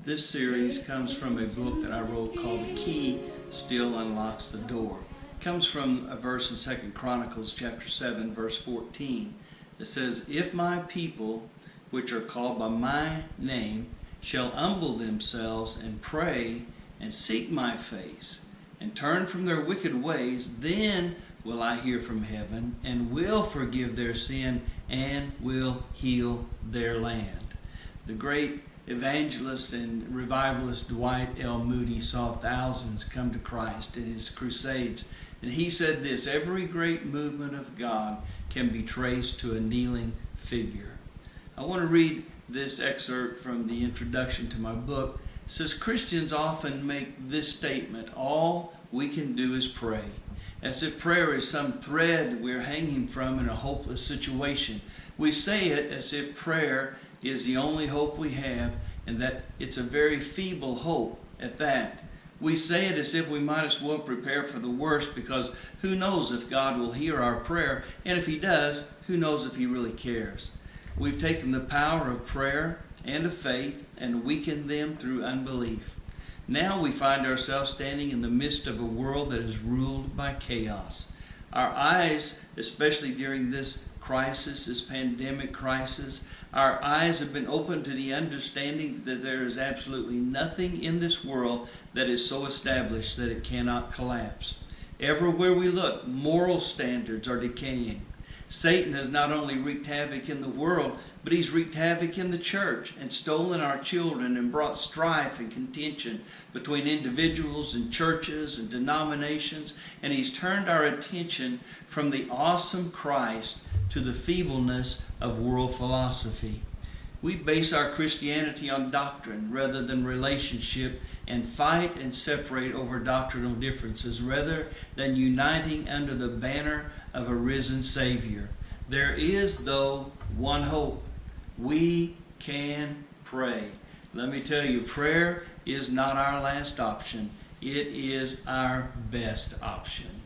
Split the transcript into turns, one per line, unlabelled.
This series comes from a book that I wrote called The Key Still Unlocks the Door. It comes from a verse in 2 Chronicles chapter 7 verse 14 that says, "If my people, which are called by my name, shall humble themselves and pray and seek my face and turn from their wicked ways, then will I hear from heaven and will forgive their sin and will heal their land." The great evangelist and revivalist Dwight L. Moody saw thousands come to Christ in his crusades. And he said this: "Every great movement of God can be traced to a kneeling figure." I want to read this excerpt from the introduction to my book. It says, "Christians often make this statement: all we can do is pray, as if prayer is some thread we're hanging from in a hopeless situation. We say it as if prayer is the only hope we have, and that it's a very feeble hope at that. We say it as if we might as well prepare for the worst, because who knows if God will hear our prayer, and if He does, who knows if He really cares. We've taken the power of prayer and of faith and weakened them through unbelief. Now we find ourselves standing in the midst of a world that is ruled by chaos. Our eyes, especially during this crisis, this pandemic crisis, our eyes have been opened to the understanding that there is absolutely nothing in this world that is so established that it cannot collapse. Everywhere we look, moral standards are decaying. Satan has not only wreaked havoc in the world, but he's wreaked havoc in the church and stolen our children and brought strife and contention between individuals and churches and denominations, and he's turned our attention from the awesome Christ to the feebleness of world philosophy. We base our Christianity on doctrine rather than relationship, and fight and separate over doctrinal differences rather than uniting under the banner of a risen Savior. There is, though, one hope. We can pray. Let me tell you, prayer is not our last option. It is our best option.